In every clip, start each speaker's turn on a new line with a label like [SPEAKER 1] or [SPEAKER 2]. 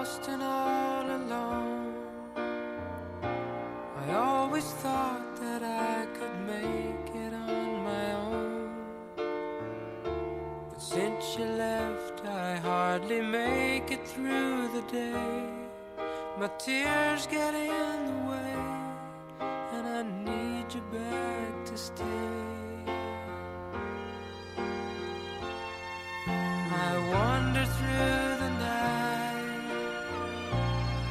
[SPEAKER 1] lost and all alone. I always thought that I could make it on my own, but since you left I hardly make it through the day. My tears get in the way and I need you back to stay. I wander through the night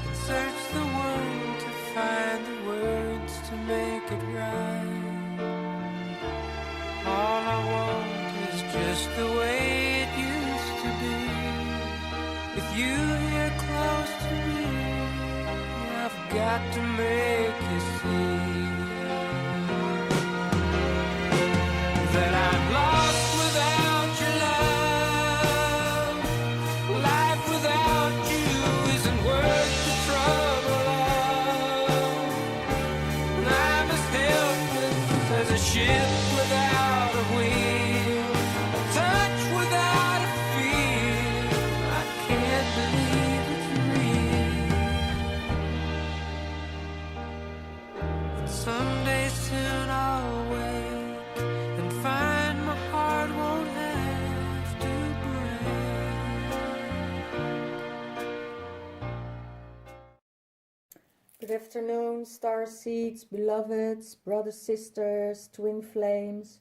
[SPEAKER 1] and search the world to find the words to make it right. All I want is just the way it used to be, with you here close to me. I've got to make you see that I'm lost without your love. Life without you isn't worth the trouble of. I'm as helpless as a ship without a wheel, a touch without a feel. I can't believe it's real. And someday soon I'll wake and find my heart won't have to break.
[SPEAKER 2] Good afternoon, star seeds, beloveds, brothers, sisters, twin flames.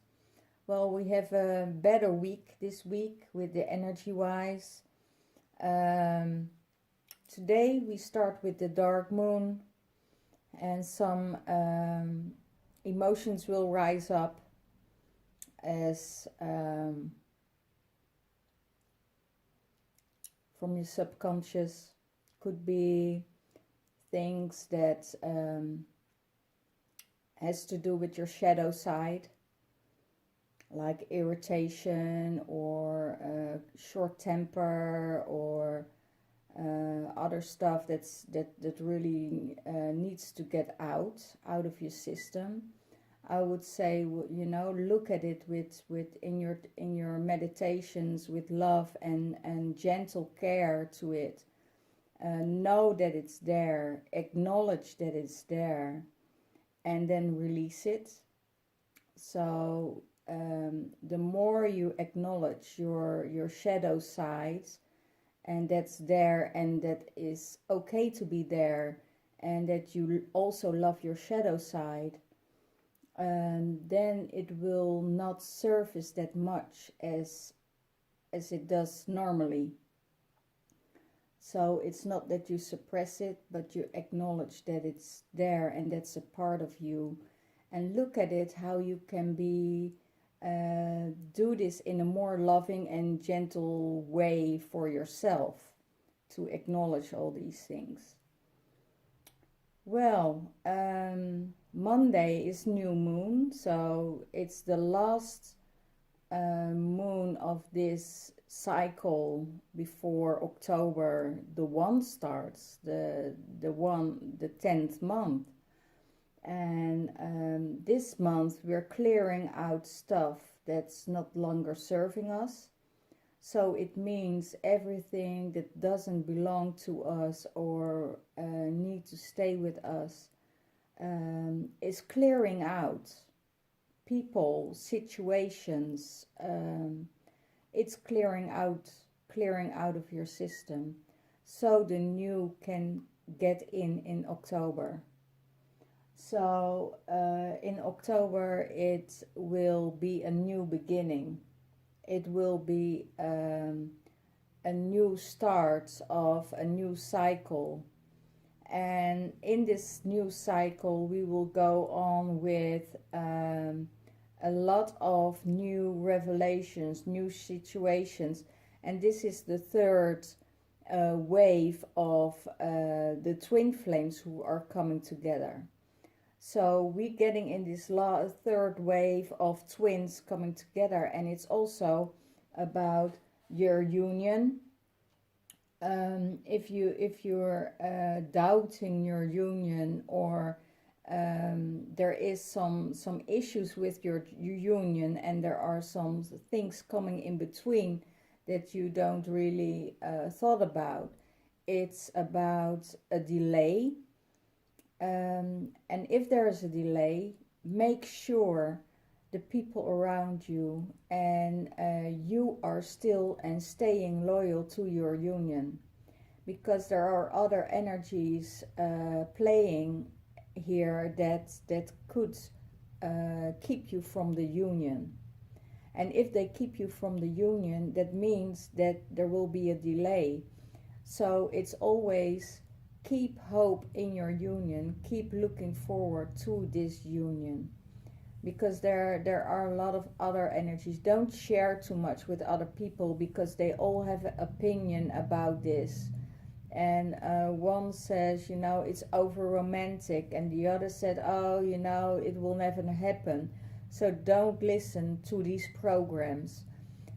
[SPEAKER 2] Well, we have a better week this week with the energy-wise. Today we start with the dark moon, and some emotions will rise up as from your subconscious. Could be things that has to do with your shadow side, like irritation or short temper or other stuff that really needs to get out of your system. I would say, you know, look at it with in your meditations with love and gentle care to it. Know that it's there, acknowledge that it's there, and then release it. So the more you acknowledge your shadow sides, and that's there, and that is okay to be there, and that you also love your shadow side, then it will not surface that much as it does normally. So it's not that you suppress it, but you acknowledge that it's there and that's a part of you. And look at it, how you can be do this in a more loving and gentle way for yourself, to acknowledge all these things. Well, Monday is new moon, so it's the last moon of this cycle before October the 1 starts, the 10th month. And this month we're clearing out stuff that's not longer serving us. So it means everything that doesn't belong to us or need to stay with us is clearing out. People, situations, it's clearing out of your system, so the new can get in October. So in October it will be a new beginning. It will be a new start of a new cycle. And in this new cycle we will go on with a lot of new revelations, new situations. And this is the third wave of the twin flames who are coming together. So we're getting in this third wave of twins coming together, and it's also about your union. If you're doubting your union, or there is some issues with your union, and there are some things coming in between that you don't really thought about, it's about a delay. And if there is a delay, make sure the people around you and you are still and staying loyal to your union, because there are other energies playing here that could keep you from the union. And if they keep you from the union, that means that there will be a delay. So it's always keep hope in your union, keep looking forward to this union, because there are a lot of other energies. Don't share too much with other people, because they all have an opinion about this. And one says, you know, it's over romantic, and the other said, oh, you know, it will never happen. So don't listen to these programs,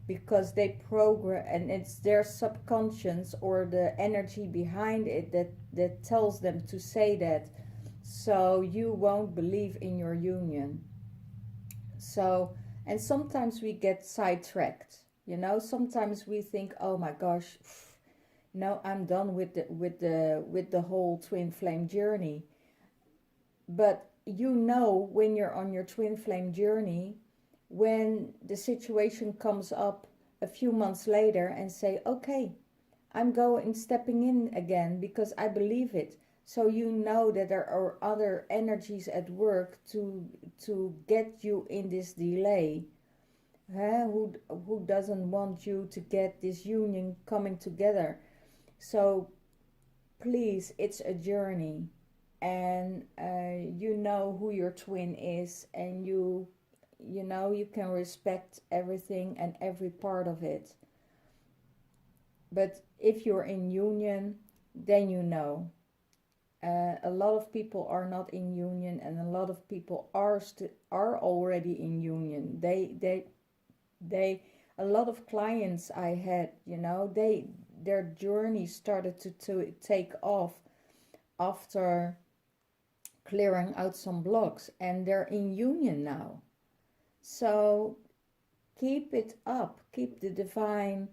[SPEAKER 2] because they program, and it's their subconscious or the energy behind it that tells them to say that, so you won't believe in your union. So, and sometimes we get sidetracked, you know, sometimes we think, oh my gosh, no, I'm done with the whole twin flame journey. But you know, when you're on your twin flame journey, when the situation comes up a few months later and say, okay, I'm stepping in again because I believe it. So you know that there are other energies at work to get you in this delay. Who doesn't want you to get this union coming together? So please, it's a journey, and you know who your twin is, and you know you can respect everything and every part of it. But if you're in union, then you know. A lot of people are not in union, and a lot of people are already in union. A lot of clients I had, you know, their journey started to take off after clearing out some blocks, and they're in union now. So keep it up, keep the divine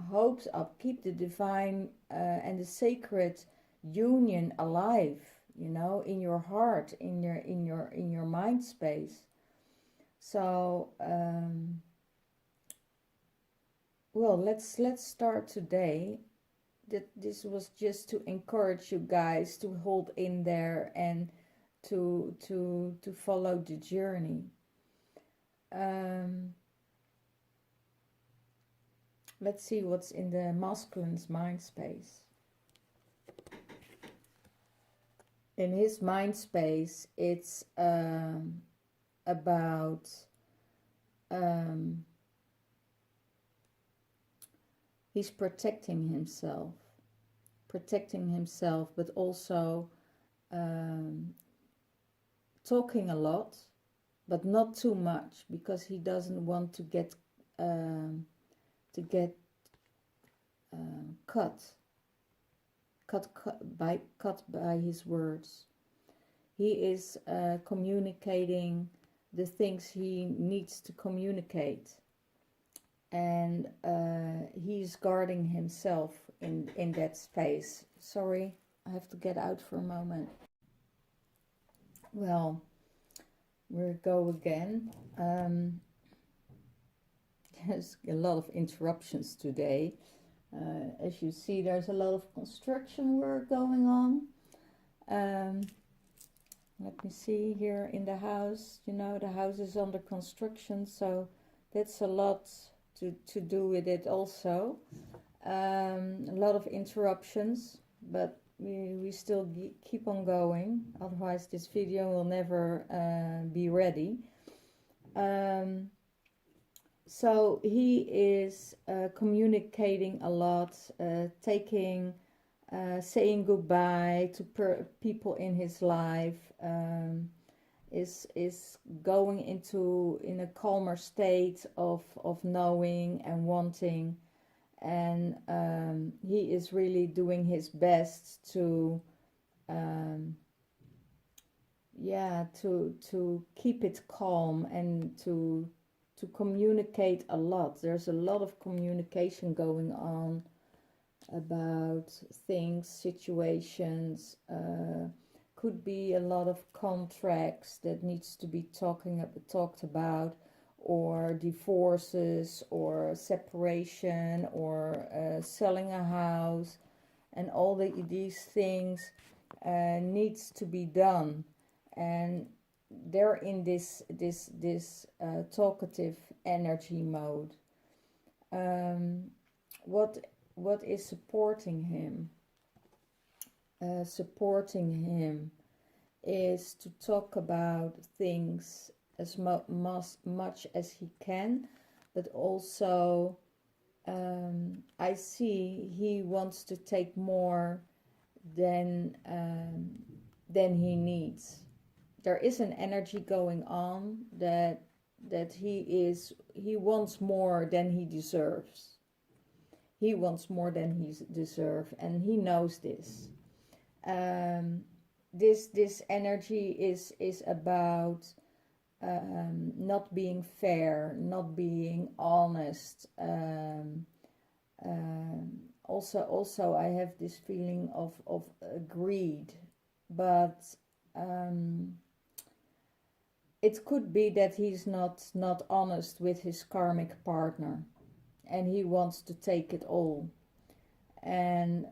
[SPEAKER 2] hopes up, keep the divine and the sacred union alive, you know, in your heart, in your mind space. So well, let's start today. This was just to encourage you guys to hold in there and to follow the journey. Let's see what's in the masculine's mind space. In his mind space, it's about he's protecting himself, but also talking a lot, but not too much, because he doesn't want to get cut by his words. He is communicating the things he needs to communicate, and he's guarding himself in that space. Sorry, I have to get out for a moment. Well, we'll go again. There's a lot of interruptions today. As you see, there's a lot of construction work going on. Let me see here in the house. You know, the house is under construction, so that's a lot to do with it also. A lot of interruptions, but we still keep on going. Otherwise, this video will never be ready. So he is communicating a lot, saying goodbye to people in his life, is going in a calmer state of knowing and wanting, and he is really doing his best to keep it calm and to communicate a lot. There's a lot of communication going on about things, situations. Could be a lot of contracts that needs to be talked about, or divorces, or separation, or selling a house, and all these things needs to be done, and they're in this talkative energy mode. What is supporting him? Supporting him is to talk about things as much as he can, but also I see he wants to take more than he needs. There is an energy going on that he wants more than he deserves. He wants more than he deserves, and he knows this. This energy is about not being fair, not being honest. Also, I have this feeling of greed, but it could be that he's not honest with his karmic partner, and he wants to take it all. And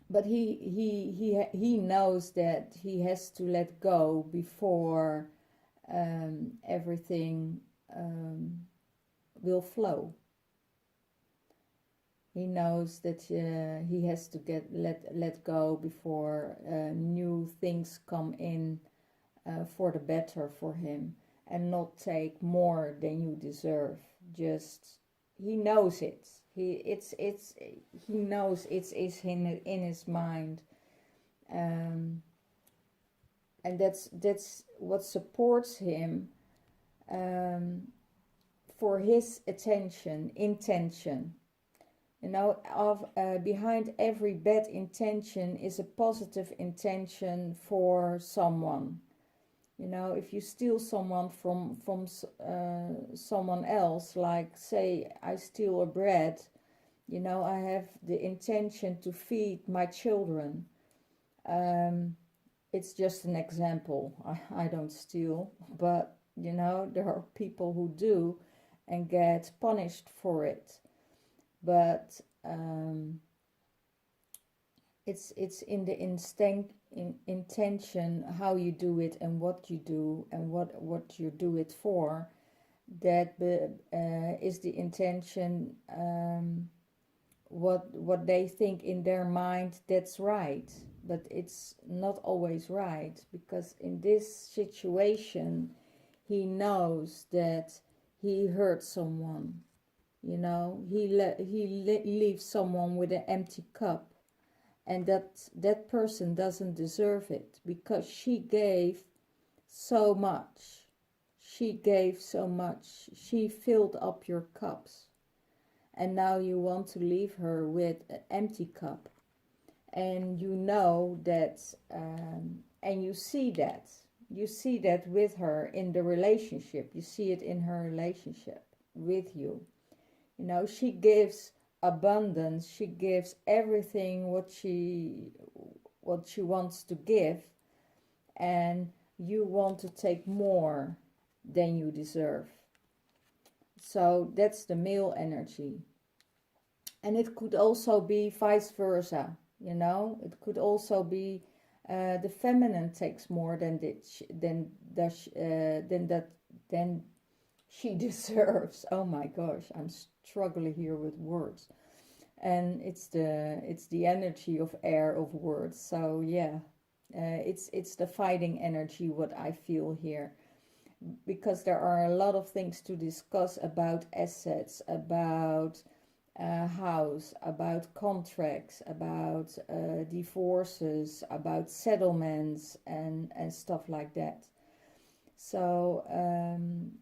[SPEAKER 2] but he knows that he has to let go before everything will flow. He knows that he has to let go before new things come in for the better for him, and not take more than you deserve. Just he knows it. He knows it's in his mind, and that's what supports him for his intention. You know, behind every bad intention is a positive intention for someone. You know, if you steal someone from someone else, like say I steal a bread, you know, I have the intention to feed my children. It's just an example. I don't steal, but you know, there are people who do and get punished for it. But it's in the intention how you do it, and what you do, and what you do it for. That is the intention. What they think in their mind, that's right, but it's not always right, because in this situation he knows that he hurt someone. You know, he leaves someone with an empty cup, and that person doesn't deserve it, because she gave so much. She gave so much. She filled up your cups, and now you want to leave her with an empty cup. And you know that, and you see that with her in the relationship. You see it in her relationship with you. You know, she gives abundance. She gives everything what she wants to give, and you want to take more than you deserve. So that's the male energy. And it could also be vice versa. You know, it could also be the feminine takes more than she deserves. Oh my gosh, I'm struggling here with words. And it's the energy of air, of words. So yeah, it's the fighting energy what I feel here, because there are a lot of things to discuss about assets, about house, about contracts, about divorces, about settlements, and stuff like that. So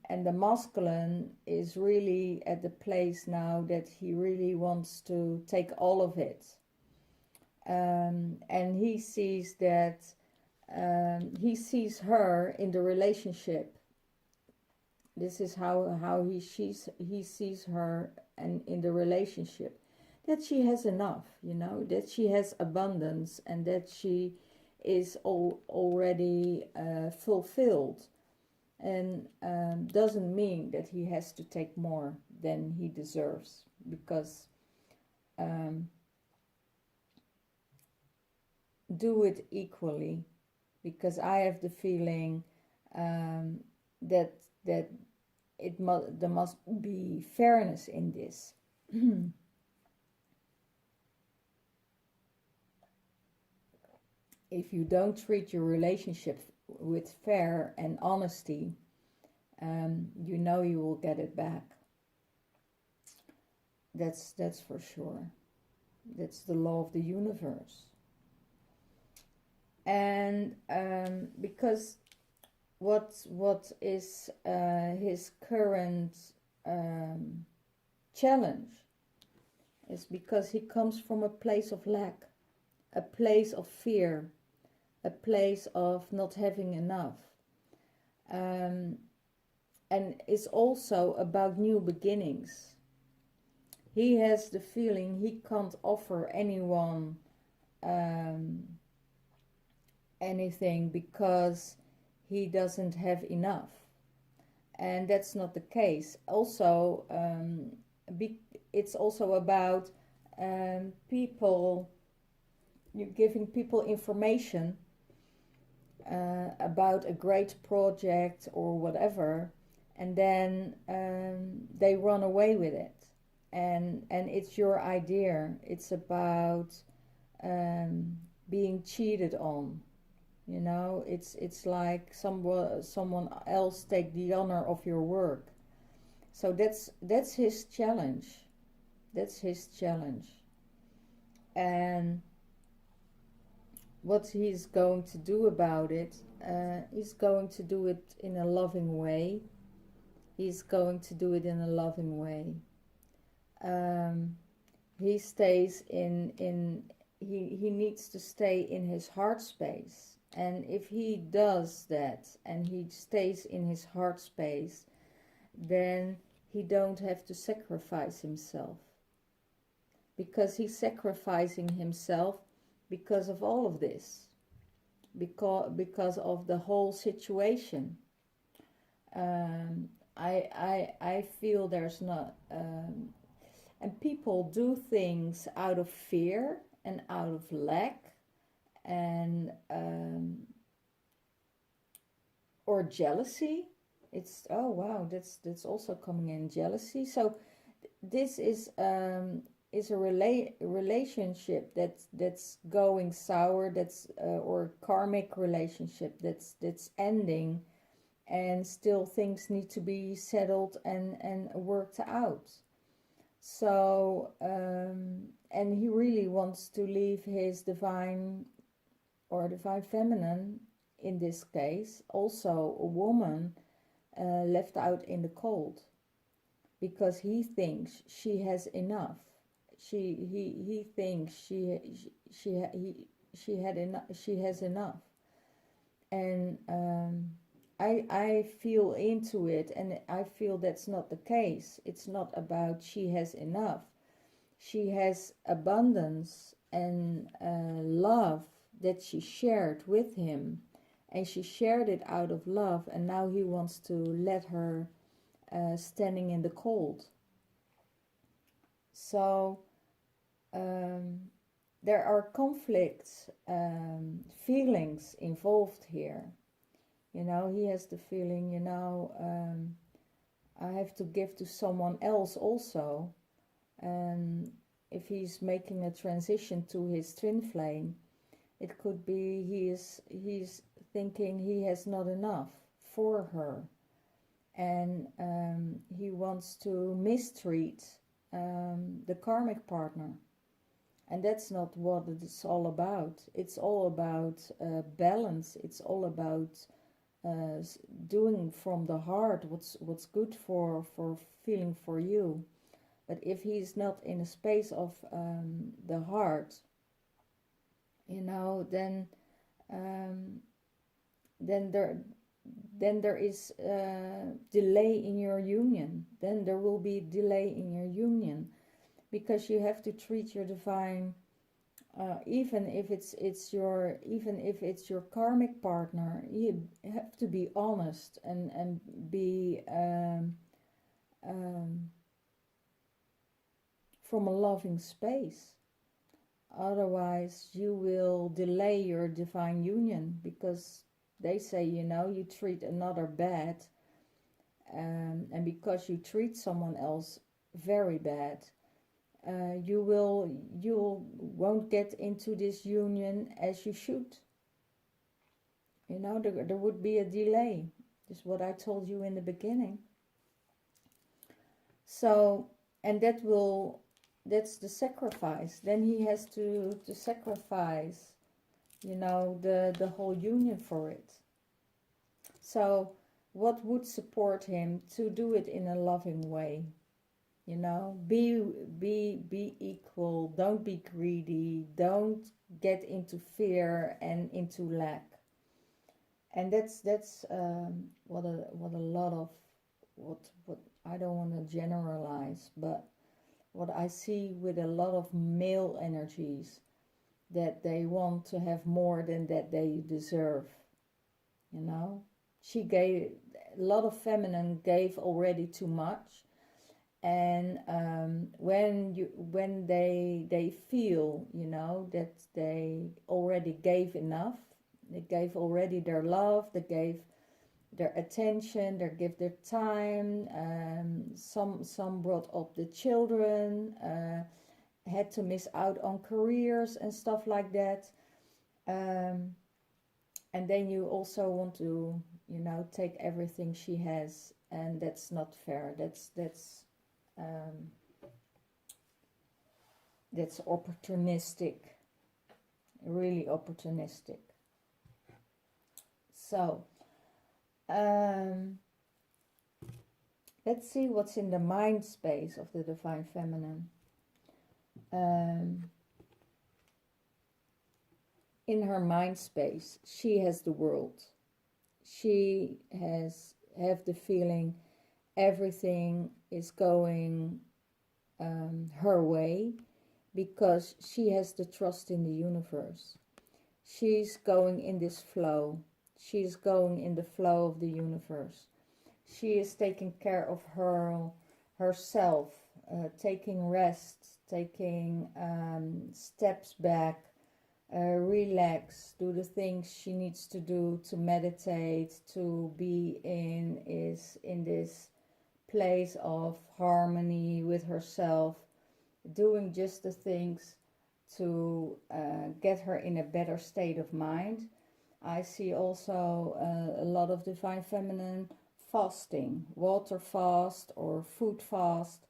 [SPEAKER 2] and the masculine is really at the place now that he really wants to take all of it, and he sees that he sees her in the relationship. This is how he sees her, and in the relationship, that she has enough, that she has abundance, and that she is already fulfilled, and doesn't mean that he has to take more than he deserves, because do it equally, because I have the feeling that there must be fairness in this. If you don't treat your relationship with fair and honesty, you will get it back. That's for sure. That's the law of the universe. And because what is his current challenge is because he comes from a place of lack, a place of fear, a place of not having enough, and it's also about new beginnings. He has the feeling he can't offer anyone anything because he doesn't have enough, and that's not the case. Also, it's also about people, you're giving people information about a great project or whatever, and then they run away with it, and it's your idea. It's about being cheated on. It's like someone else take the honor of your work. So that's his challenge. That's his challenge. And what he's going to do about it, he's going to do it in a loving way. He's going to do it in a loving way. He stays he needs to stay in his heart space. And if he does that and he stays in his heart space, then he don't have to sacrifice himself. Because he's sacrificing himself because of all of this. Because of the whole situation. I feel there's not... and people do things out of fear and out of lack, and or jealousy. It's, oh wow, that's also coming in, jealousy. So this is a relationship that's going sour, that's or karmic relationship that's ending, and still things need to be settled and worked out. So and he really wants to leave his divine or divine feminine, in this case, also a woman, left out in the cold, because he thinks she has enough. He thinks she has enough, and I feel into it, and I feel that's not the case. It's not about she has enough. She has abundance and love that she shared with him, and she shared it out of love, and now he wants to let her standing in the cold. So there are conflicts, feelings involved here. He has the feeling, I have to give to someone else also. If he's making a transition to his twin flame, it could be he's thinking he has not enough for her, and he wants to mistreat the karmic partner, and that's not what it's all about. It's all about balance. It's all about doing from the heart what's good for feeling for you. But if he's not in a space of the heart, then there is delay in your union. Then there will be delay in your union, because you have to treat your divine, even if it's your karmic partner, you have to be honest and be from a loving space. Otherwise you will delay your divine union, because they say, you know, you treat another bad, and because you treat someone else very bad, you won't get into this union as you should. You know, there would be a delay. This is what I told you in the beginning. So, and that's the sacrifice. Then he has to sacrifice, you know, the whole union for it. So what would support him to do it in a loving way? You know, be equal. Don't be greedy. Don't get into fear and into lack. And that's what a lot of what I don't want to generalize, but what I see with a lot of male energies, that they want to have more than that they deserve. You know, she gave a lot of feminine gave already too much. And when they feel, you know, that they already gave enough, they gave already their love, they gave their attention, they give their time. Some brought up the children, had to miss out on careers and stuff like that. And then you also want to, you know, take everything she has, and that's not fair. That's opportunistic, really opportunistic. So let's see what's in the mind space of the divine feminine. In her mind space, she has the world. She have the feeling everything is going her way, because she has the trust in the universe. She's going in this flow. She's going in the flow of the universe. She is taking care of herself, taking rest, taking steps back, relax, do the things she needs to do to meditate, to be in this place of harmony with herself, doing just the things to get her in a better state of mind. I see also a lot of divine feminine fasting, water fast or food fast,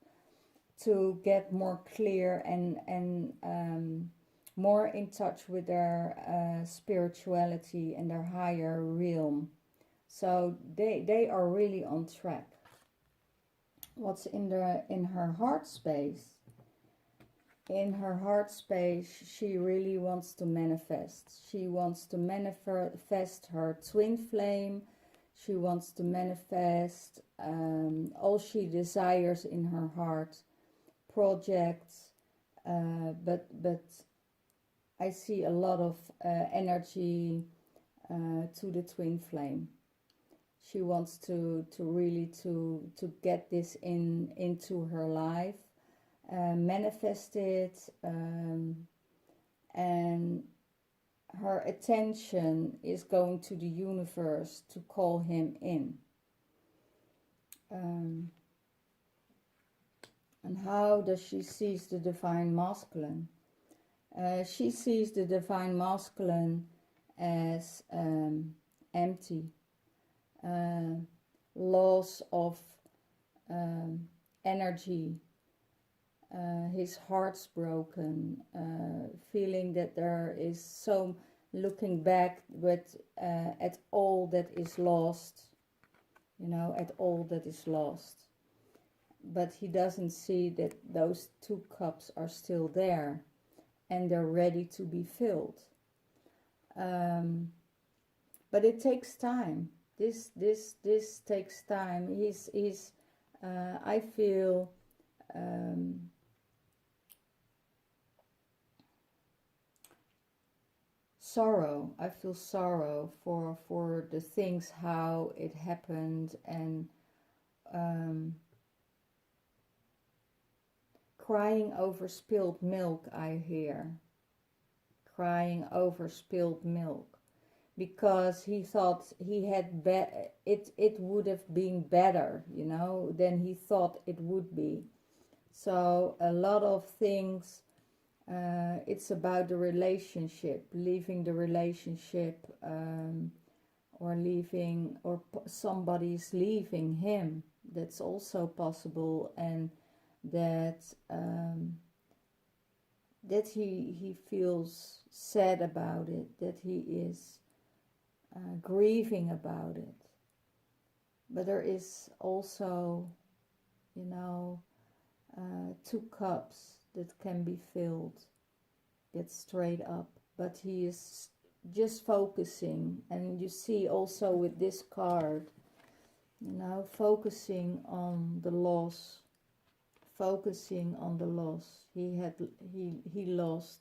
[SPEAKER 2] to get more clear and more in touch with their spirituality and their higher realm. So they are really on track. What's in her heart space? In her heart space, she really wants to manifest. She wants to manifest her twin flame. She wants to manifest all she desires in her heart, projects. But I see a lot of energy to the twin flame. She wants to really to get this into her life. Manifest it, and her attention is going to the universe to call him in. And how does she see the divine masculine? She sees the divine masculine as empty, loss of energy. His heart's broken, feeling that there is so, looking back at all that is lost, you know, at all that is lost. But he doesn't see that those two cups are still there and they're ready to be filled. But it takes time. This takes time. I feel sorrow. I feel sorrow for the things, how it happened, and crying over spilled milk, I hear. Crying over spilled milk. Because he thought he had it would have been better, you know, than he thought it would be. So a lot of things, it's about the relationship, leaving the relationship, or leaving, or somebody's leaving him. That's also possible, and that that he feels sad about it, that he is grieving about it. But there is also, you know, 2 cups that can be filled. Get straight up. But he is just focusing, and you see also with this card, you know, focusing on the loss. Focusing on the loss. He lost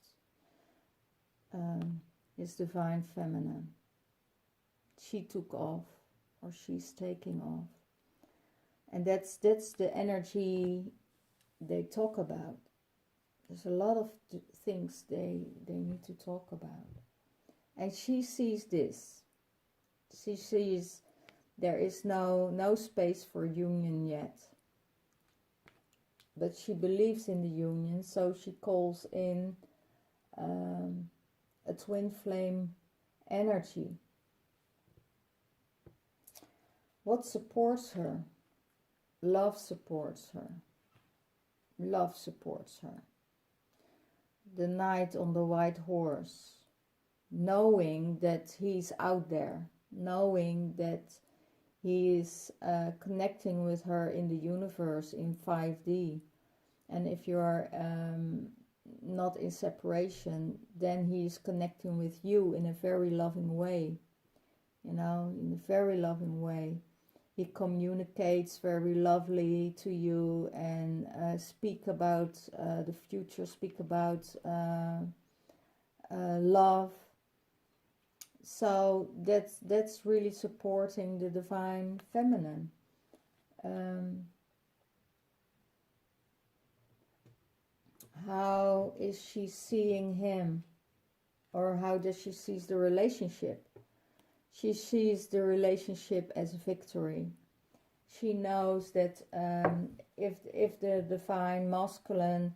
[SPEAKER 2] his divine feminine. She took off, or she's taking off, and that's the energy they talk about. There's a lot of things they need to talk about, and she sees this. She sees there is no space for union yet, but she believes in the union, so she calls in a twin flame energy. What supports her? Love supports her. Love supports her. The knight on the white horse, knowing that he's out there, knowing that he is connecting with her in the universe in 5D. And if you are not in separation, then he is connecting with you in a very loving way. You know, in a very loving way. He communicates very lovely to you, and speak about the future, speak about love. So that's really supporting the divine feminine. How is she seeing him? Or how does she see the relationship? She sees the relationship as a victory. She knows that if the divine masculine,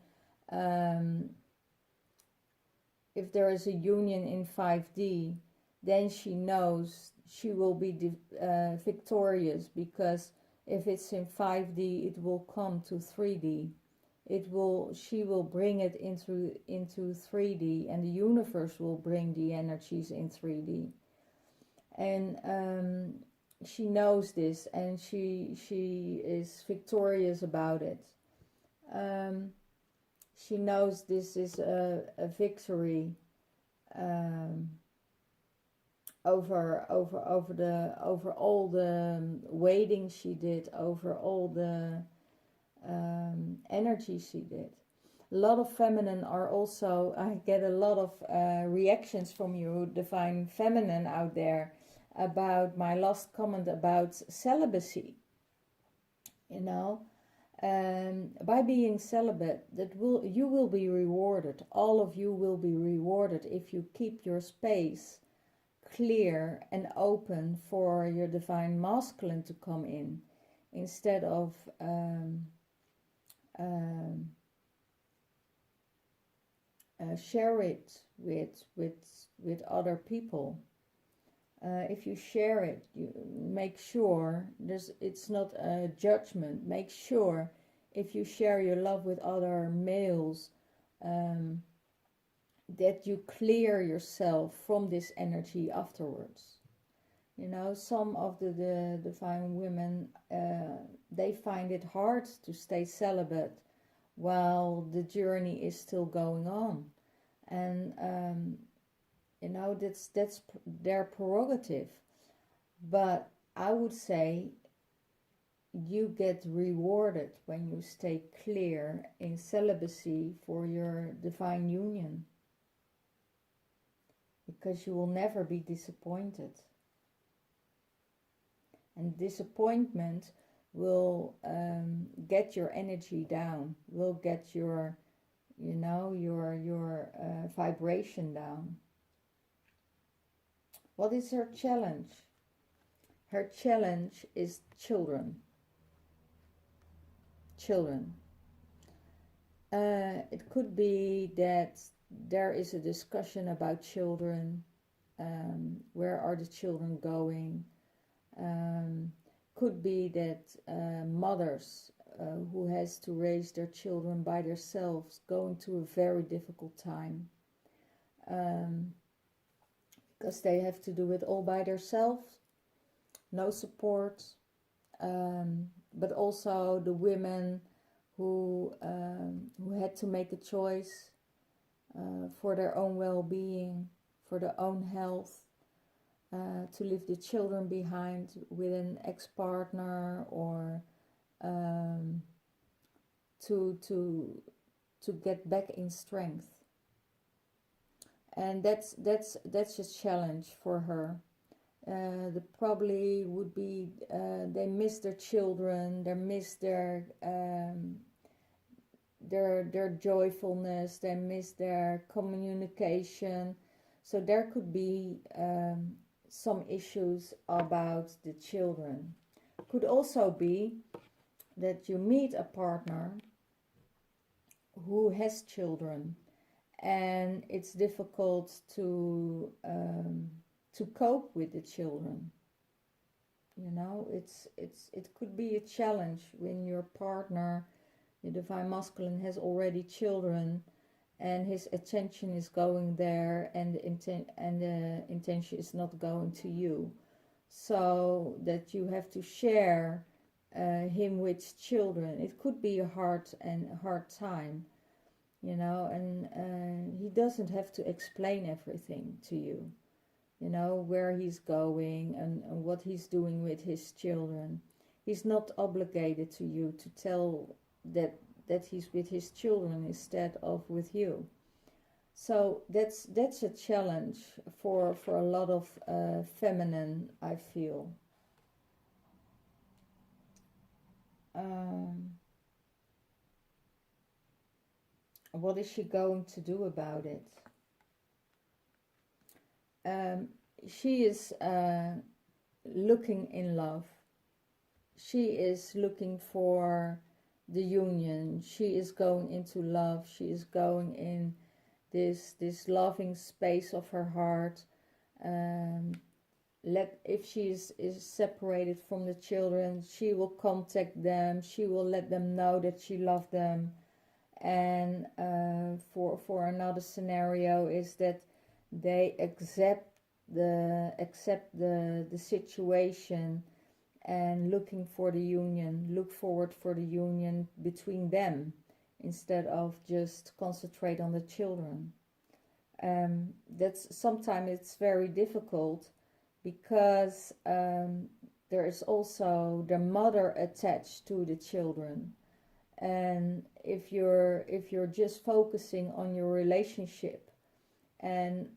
[SPEAKER 2] if there is a union in 5D, then she knows she will be victorious, because if it's in 5D, it will come to 3D. She will bring it into 3D, and the universe will bring the energies in 3D. And she knows this, and she is victorious about it. She knows this is a victory over all the waiting she did, over all the energy she did. A lot of feminine are also, I get a lot of reactions from you, divine feminine out there, about my last comment about celibacy. You know, by being celibate, you will be rewarded. All of you will be rewarded if you keep your space clear and open for your divine masculine to come in, instead of share it with other people. If you share it, you make sure it's not a judgment. Make sure if you share your love with other males, that you clear yourself from this energy afterwards. You know, some of the divine women, they find it hard to stay celibate while the journey is still going on. And you know, that's their prerogative. But I would say you get rewarded when you stay clear in celibacy for your divine union. because you will never be disappointed. And disappointment will get your energy down, will get your, you know, your vibration down. What is her challenge? Her challenge is children. Children. It could be that there is a discussion about children. Where are the children going? Could be that mothers who has to raise their children by themselves going through a very difficult time, because they have to do it all by themselves, no support, but also the women who had to make a choice for their own well-being, for their own health, to leave the children behind with an ex-partner, or to get back in strength. And that's a challenge for her. The probably would be they miss their children, they miss their joyfulness, they miss their communication. So there could be some issues about the children. Could also be that you meet a partner who has children, and it's difficult to cope with the children. You know, it could be a challenge when your partner, the divine masculine, has already children, and his attention is going there, and the intention is not going to you, so that you have to share him with children. It could be a hard time, you know, and he doesn't have to explain everything to you, you know, where he's going and what he's doing with his children. He's not obligated to you to tell that he's with his children instead of with you. So that's a challenge for a lot of feminine, I feel. What is she going to do about it? She is looking in love. She is looking for the union. She is going into love. She is going in this loving space of her heart. If she is separated from the children, she will contact them. She will let them know that she loves them. And for another scenario is that they accept the situation, and looking for the union, look forward for the union between them, instead of just concentrate on the children. That's sometimes it's very difficult, because there is also the mother attached to the children. And if you're just focusing on your relationship and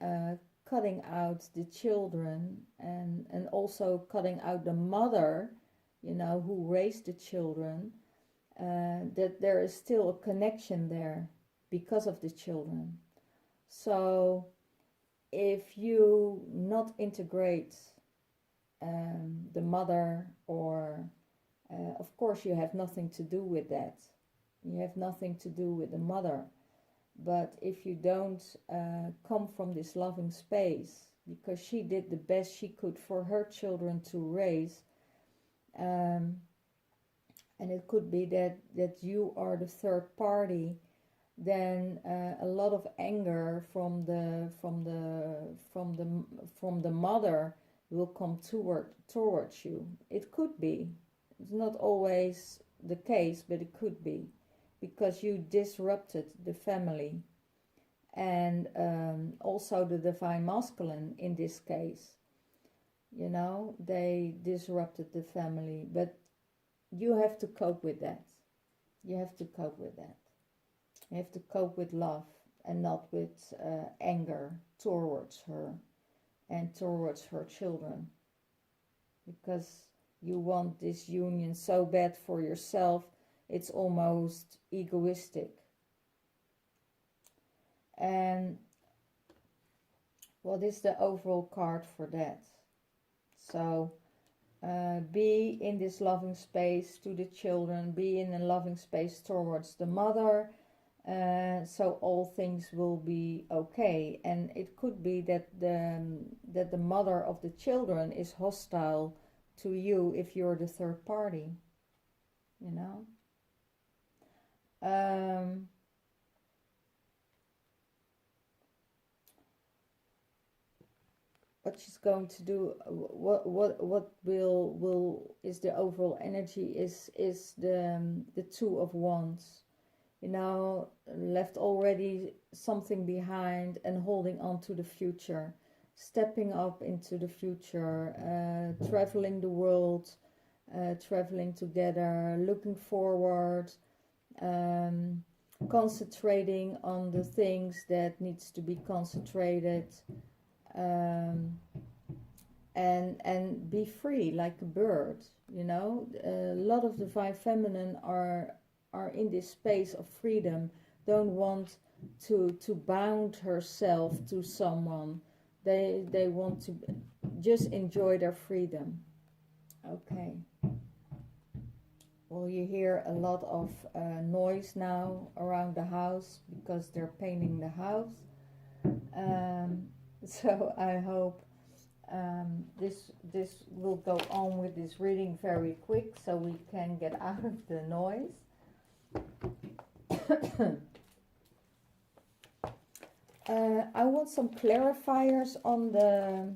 [SPEAKER 2] cutting out the children, and also cutting out the mother, you know, who raised the children, that there is still a connection there because of the children. So if you not integrate the mother, or of course you have nothing to do with that, you have nothing to do with the mother, but if you don't come from this loving space, because she did the best she could for her children to raise, and it could be that you are the third party, then a lot of anger from the mother will come towards you. It could be. It's not always the case, but it could be, because you disrupted the family. And also the divine masculine in this case, you know, they disrupted the family. But you have to cope with that. You have to cope with that. You have to cope with love and not with anger towards her and towards her children, because you want this union so bad for yourself, it's almost egoistic. And what is the overall card for that? So be in this loving space to the children, be in a loving space towards the mother, so all things will be okay. And it could be that the mother of the children is hostile to you if you're the third party, you know. What she's going to do, what will is the overall energy is the Two of Wands, you know, left already something behind and holding on to the future, stepping up into the future, traveling the world, traveling together, looking forward, concentrating on the things that needs to be concentrated, and be free like a bird, you know. A lot of divine feminine are in this space of freedom, don't want to bound herself to someone. They want to just enjoy their freedom. Okay. Well, you hear a lot of noise now around the house because they're painting the house. So I hope this will go on with this reading very quick so we can get out of the noise. I want some clarifiers on the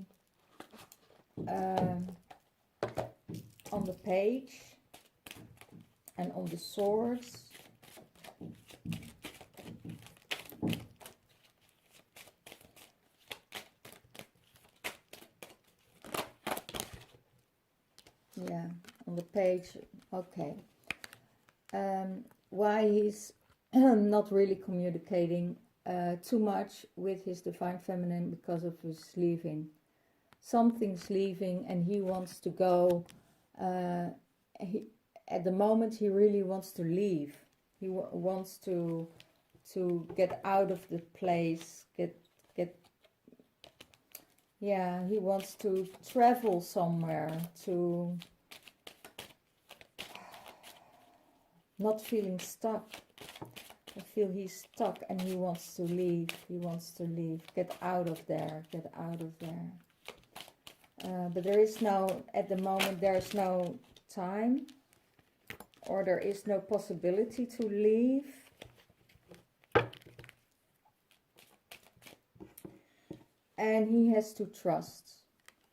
[SPEAKER 2] page and on the swords. Yeah, on the page. Okay. Why he's not really communicating too much with his divine feminine, because of his leaving. Something's leaving and he wants to go. At the moment he really wants to leave. He wants to get out of the place, yeah, he wants to travel somewhere, to not feeling stuck. I feel he's stuck and he wants to leave. He wants to leave. Get out of there. Get out of there. But there is no, at the moment, there is no time, or there is no possibility to leave. And he has to trust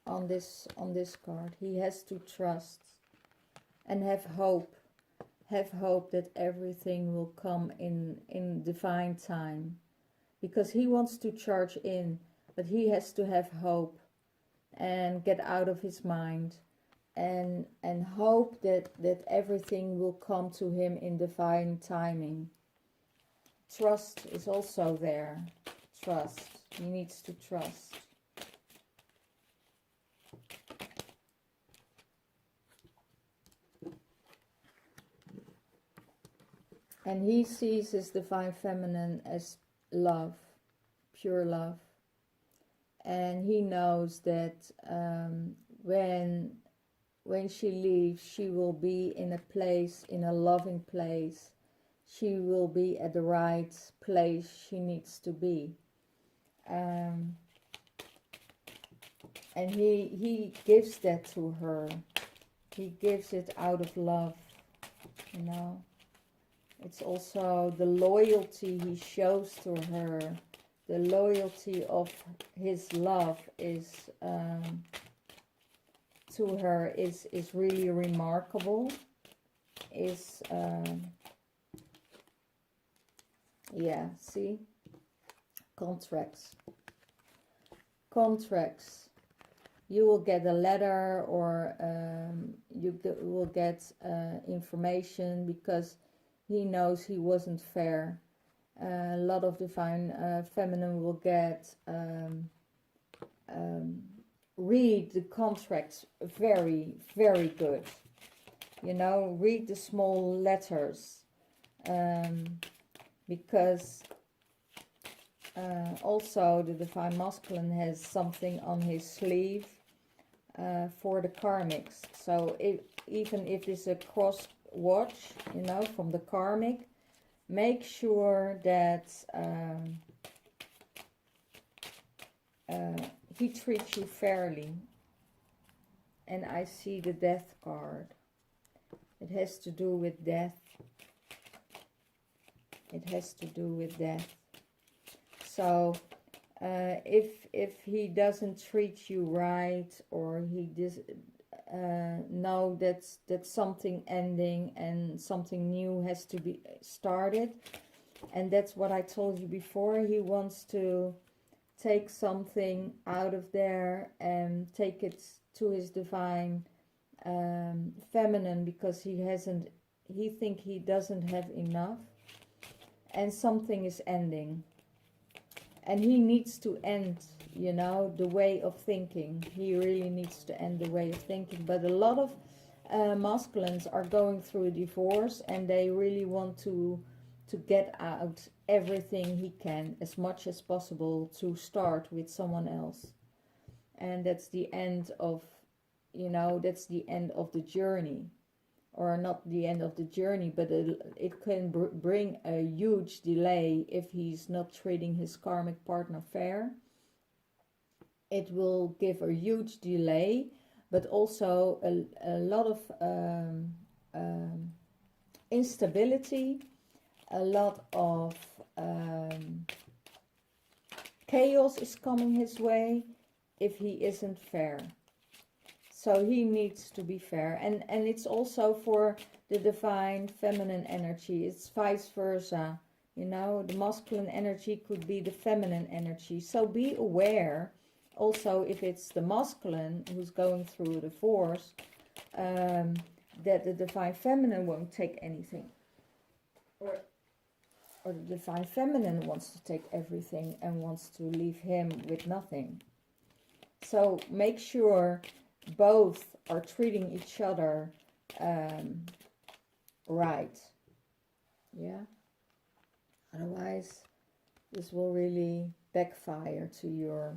[SPEAKER 2] on this card. He has to trust and have hope. Have hope that everything will come in divine time. Because he wants to charge in, but he has to have hope and get out of his mind and hope that everything will come to him in divine timing. Trust is also there. Trust. He needs to trust. And he sees his divine feminine as love, pure love. And he knows that when she leaves, she will be in a place, in a loving place. She will be at the right place she needs to be. And he gives that to her. He gives it out of love, you know. It's also the loyalty he shows to her. The loyalty of his love is to her is really remarkable. Yeah, see? Contracts. You will get a letter, or you will get information, because he knows he wasn't fair. A lot of divine feminine will get read the contracts very, very good. You know, read the small letters, because also the divine masculine has something on his sleeve for the karmics. So even if it's a cross watch, you know, from the karmic, make sure that he treats you fairly. And I see the death card. It has to do with death. It has to do with death. So if he doesn't treat you right, or he know that's something ending and something new has to be started, and that's what I told you before. He wants to take something out of there and take it to his divine feminine, because he think he doesn't have enough, and something is ending, and he needs to end, you know, the way of thinking. He really needs to end the way of thinking. But a lot of masculines are going through a divorce, and they really want to get out everything he can, as much as possible, to start with someone else. And that's the end of, you know, that's the end of the journey. Or not the end of the journey, but it can bring a huge delay if he's not treating his karmic partner fair. It will give a huge delay, but also a lot of instability, a lot of chaos is coming his way if he isn't fair. So he needs to be fair. And it's also for the divine feminine energy. It's vice versa. You know, the masculine energy could be the feminine energy. So be aware, also if it's the masculine who's going through a divorce, that the divine feminine won't take anything. Or the divine feminine wants to take everything and wants to leave him with nothing. So make sure both are treating each other right. Yeah. Otherwise, this will really backfire to your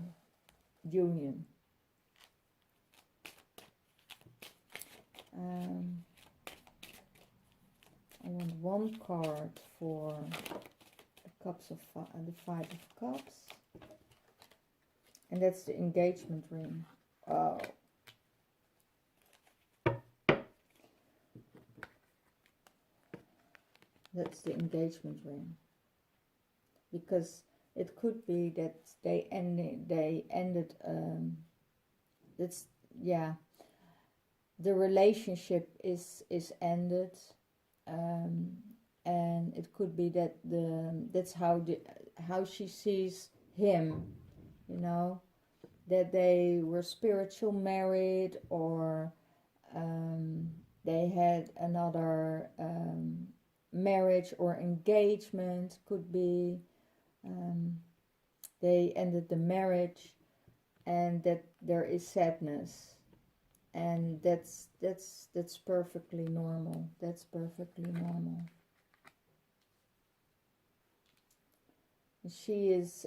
[SPEAKER 2] union. I want one card for the the Five of Cups, and that's the engagement ring. Oh. That's the engagement ring. Because it could be that they ended that's, yeah, the relationship is ended, and it could be that that's how she sees him, you know, that they were spiritual married, or they had another marriage or engagement. Could be they ended the marriage, and that there is sadness, and that's perfectly normal. That's perfectly normal. She is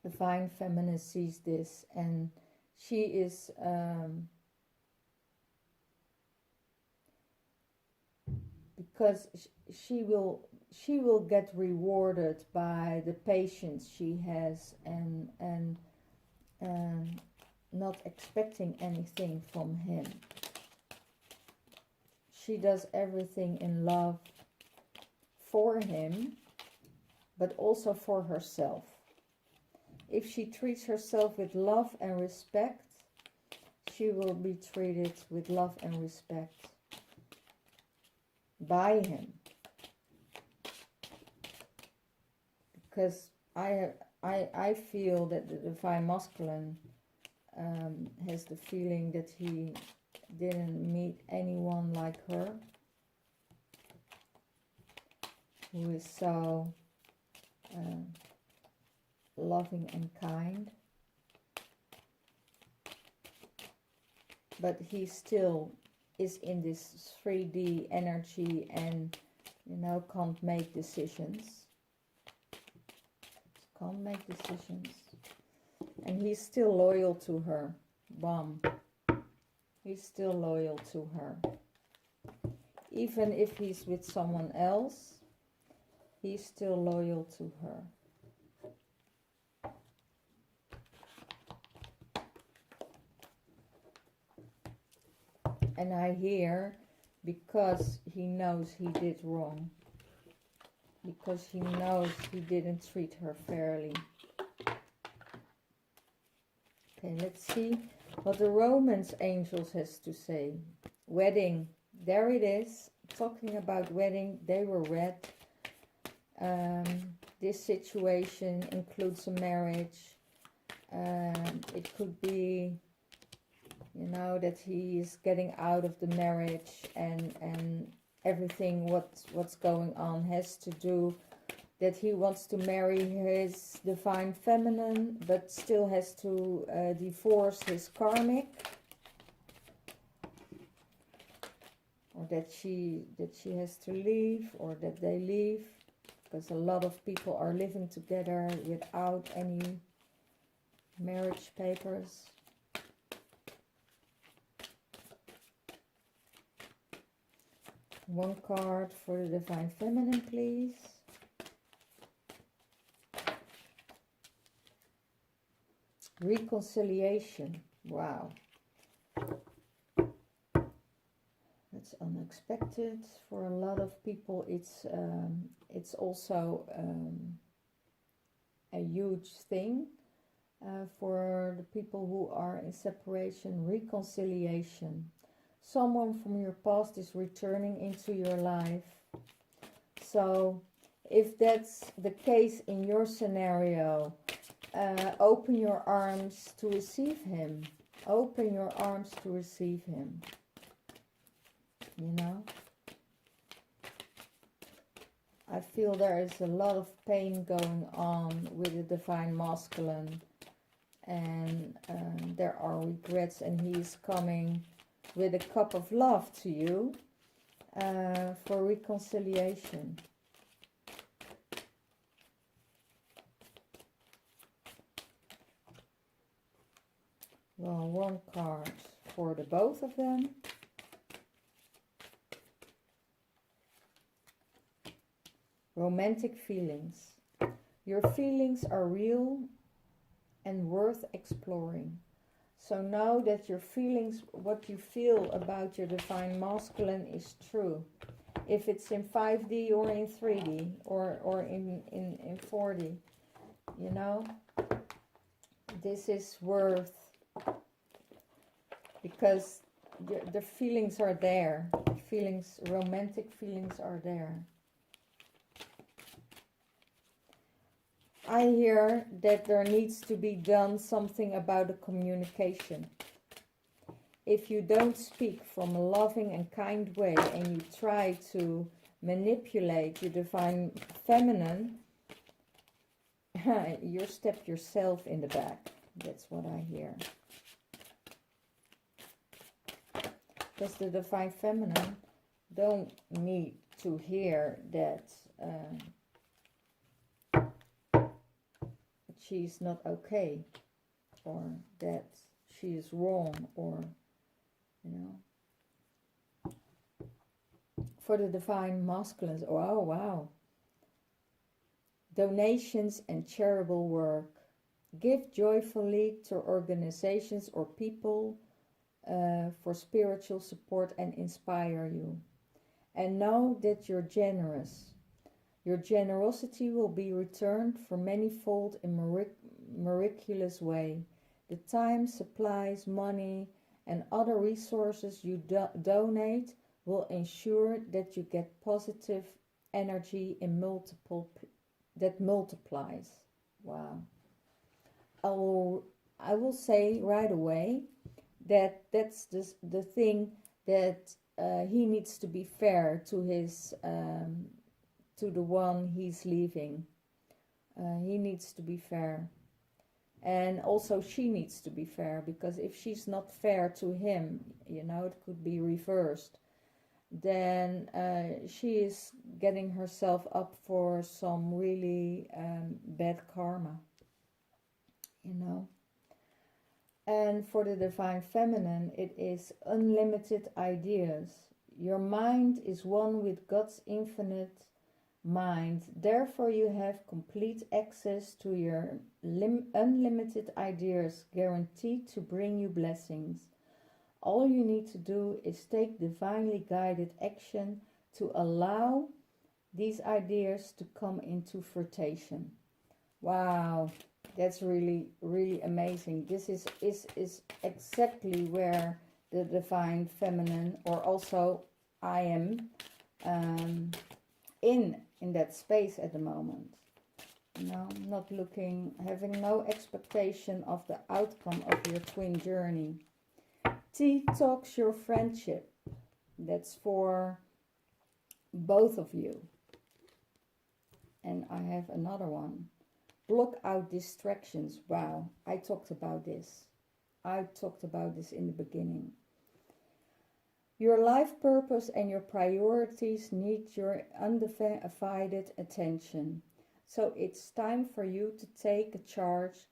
[SPEAKER 2] divine feminine, sees this, and she is because she will get rewarded by the patience she has, and not expecting anything from him. She does everything in love for him, but also for herself. If she treats herself with love and respect, she will be treated with love and respect by him. Because I feel that the divine masculine has the feeling that he didn't meet anyone like her. who is so loving and kind. But he still is in this 3D energy and, you know, can't make decisions. Can't make decisions. And he's still loyal to her. Bam. He's still loyal to her. Even if he's with someone else, he's still loyal to her. And I hear, because he knows he did wrong. Because he knows he didn't treat her fairly. Okay, let's see what the Romance Angels has to say. Wedding. There it is. Talking about wedding. They were red. This situation includes a marriage. It could be, you know, that he is getting out of the marriage, and everything what's going on has to do that he wants to marry his divine feminine, but still has to divorce his karmic, or that she has to leave, or that they leave, because a lot of people are living together without any marriage papers. One card for the divine feminine, please. Reconciliation. Wow. That's unexpected for a lot of people. It's also a huge thing for the people who are in separation. Reconciliation. Someone from your past is returning into your life. So if that's the case in your scenario, open your arms to receive him. Open your arms to receive him. You know? I feel there is a lot of pain going on with the divine masculine. And there are regrets, and he is coming with a cup of love to you for reconciliation. Well, one card for the both of them. Romantic feelings. Your feelings are real and worth exploring. So know that your feelings, what you feel about your divine masculine is true. If it's in 5D or in 3D or in 4D, you know, this is worth, because the feelings are there. Feelings, romantic feelings are there. I hear that there needs to be done something about the communication. If you don't speak from a loving and kind way, and you try to manipulate your divine feminine, you step yourself in the back. That's what I hear. Because the divine feminine don't need to hear that she's not okay, or that she is wrong, or, you know. For the divine masculines, oh wow. Donations and charitable work. Give joyfully to organizations or people for spiritual support and inspire you. And know that you're generous. Your generosity will be returned for manyfold in miraculous way. The time, supplies, money, and other resources you donate will ensure that you get positive energy in that multiplies. Wow. I will say right away that that's the thing, that he needs to be fair to his to the one he's leaving. He needs to be fair. And also she needs to be fair, because if she's not fair to him, you know, it could be reversed, then she is getting herself up for some really bad karma, you know. And for the Divine Feminine, it is unlimited ideas. Your mind is one with God's infinite mind. Therefore, you have complete access to your unlimited ideas, guaranteed to bring you blessings. All you need to do is take divinely guided action to allow these ideas to come into fruition. Wow, that's really, really amazing. This is exactly where the Divine Feminine, or also I am in that space at the moment. You know, not looking, having no expectation of the outcome of your twin journey. Detox your friendship. That's for both of you. And I have another one. Block out distractions. Wow, I talked about this. I talked about this in the beginning. Your life purpose and your priorities need your undivided attention. So it's time for you to take a charge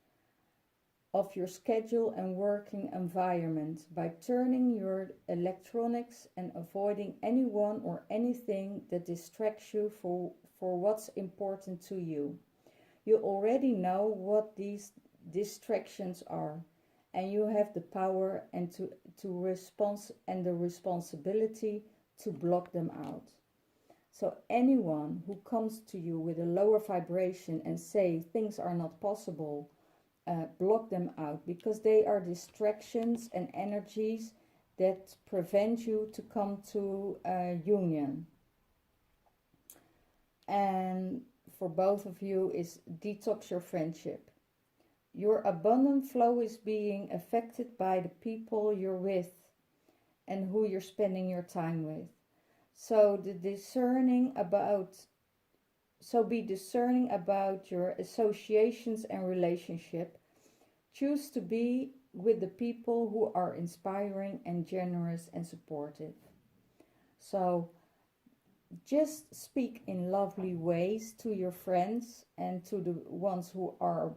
[SPEAKER 2] of your schedule and working environment by turning your electronics and avoiding anyone or anything that distracts you for what's important to you. You already know what these distractions are, and you have the power and the responsibility to block them out. So anyone who comes to you with a lower vibration and say things are not possible, block them out, because they are distractions and energies that prevent you to come to union. And for both of you is detox your friendship. Your abundant flow is being affected by the people you're with and who you're spending your time with. So be discerning about your associations and relationship. Choose to be with the people who are inspiring and generous and supportive. So just speak in lovely ways to your friends and to the ones who are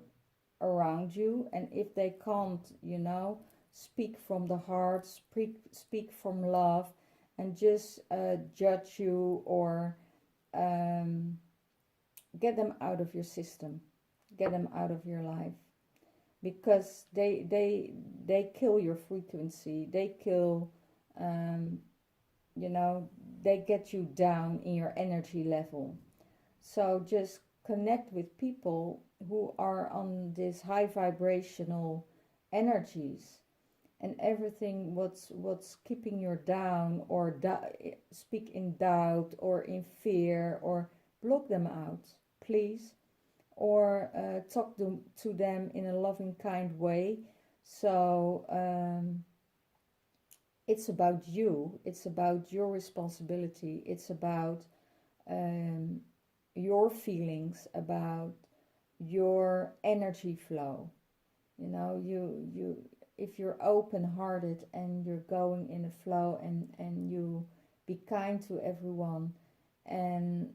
[SPEAKER 2] around you. And if they can't, you know, speak from the heart, speak from love, and just judge you or get them out of your system, get them out of your life, because they kill your frequency, they kill you know, they get you down in your energy level. So just connect with people who are on this high vibrational energies, and everything what's keeping you down or speak in doubt or in fear, or block them out, please, or talk to them in a loving, kind way. So it's about you, it's about your responsibility, it's about your feelings, about your energy flow. You know, you if you're open-hearted and you're going in a flow, and you be kind to everyone, and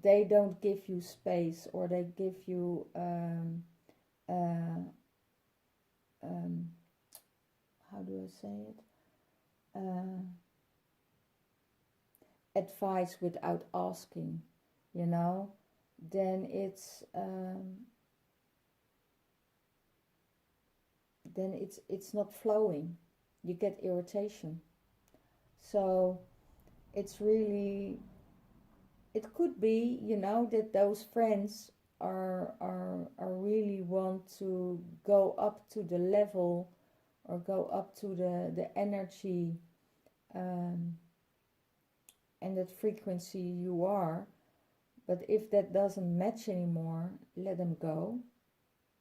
[SPEAKER 2] they don't give you space, or they give you how do I say it, advice without asking, you know, then it's not flowing. You get irritation. So it's really, it could be, you know, that those friends are really want to go up to the level, or go up to the energy and that frequency you are. But if that doesn't match anymore, let them go,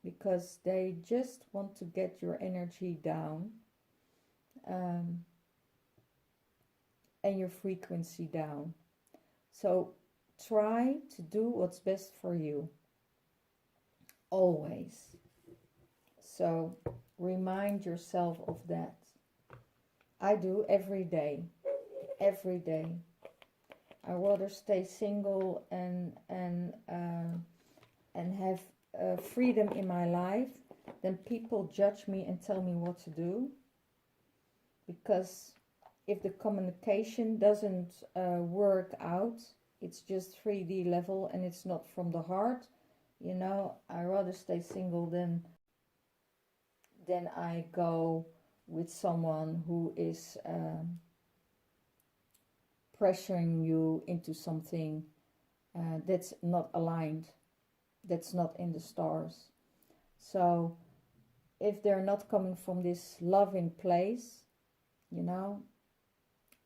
[SPEAKER 2] because they just want to get your energy down and your frequency down. So try to do what's best for you. Always. So remind yourself of that. I do every day. Every day. I rather stay single and have freedom in my life than people judge me and tell me what to do. Because if the communication doesn't work out, it's just 3D level and it's not from the heart, you know, I rather stay single than I go with someone who is pressuring you into something that's not aligned, that's not in the stars. So if they're not coming from this loving place, you know,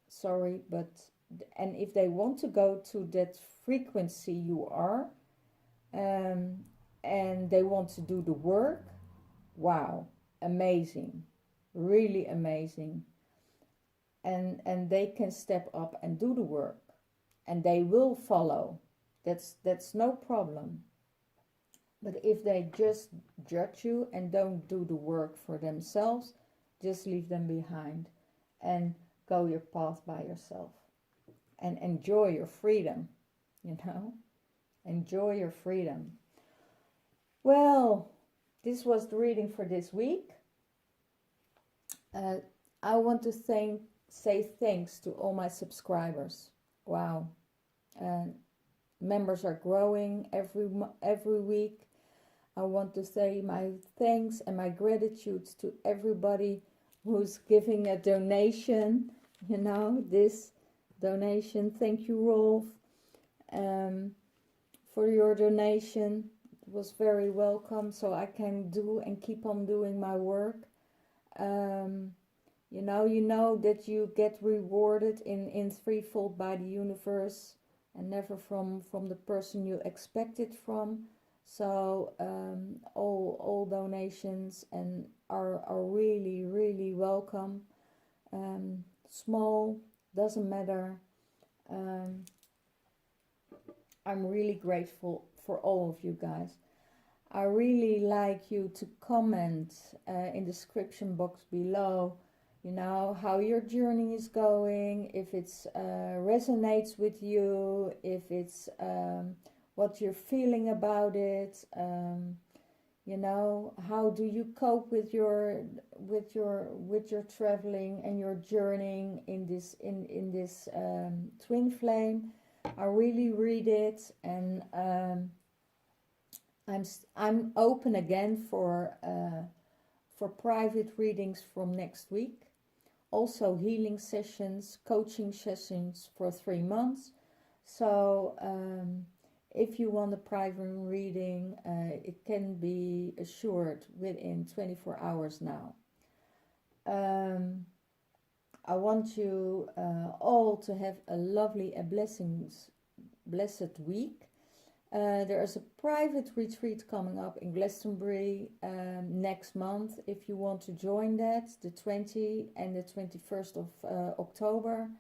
[SPEAKER 2] sorry, but, and if they want to go to that frequency you are, and they want to do the work, wow, amazing, really amazing. And they can step up and do the work, and they will follow. That's no problem. But if they just judge you and don't do the work for themselves, just leave them behind and go your path by yourself and enjoy your freedom, you know, enjoy your freedom. Well, this was the reading for this week. I want to say thanks to all my subscribers. Wow, members are growing every week. I want to say my thanks and my gratitude to everybody who's giving a donation, you know, this donation. Thank you, Rolf, for your donation. It was very welcome, so I can do and keep on doing my work. You know that you get rewarded in threefold by the universe and never from the person you expect it from. So all donations and are really, really welcome. Small, doesn't matter. I'm really grateful for all of you guys. I really like you to comment in the description box below, you know, how your journey is going, if it's resonates with you, if it's what you're feeling about it, you know, how do you cope with your traveling and your journeying in this twin flame. I really read it, and I'm open again for private readings from next week. Also healing sessions, coaching sessions for 3 months. So if you want a private reading, it can be assured within 24 hours now. I want you all to have a lovely and blessed week. There is a private retreat coming up in Glastonbury next month. If you want to join that, the 20th and the 21st of October.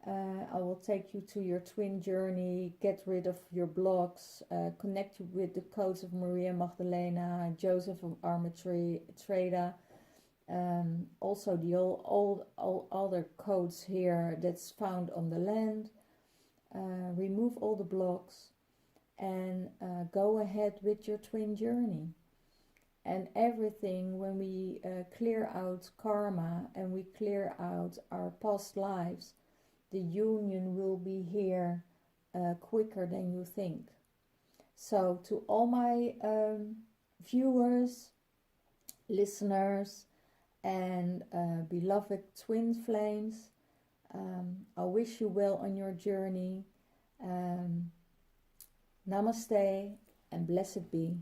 [SPEAKER 2] I will take you to your twin journey, get rid of your blocks, connect you with the codes of Maria Magdalena, Joseph of Armatrada. Also the all other codes here that's found on the land. Remove all the blocks and go ahead with your twin journey. And everything, when we clear out karma and we clear out our past lives, the union will be here quicker than you think. So to all my viewers, listeners, and beloved twin flames, I wish you well on your journey. Namaste and blessed be.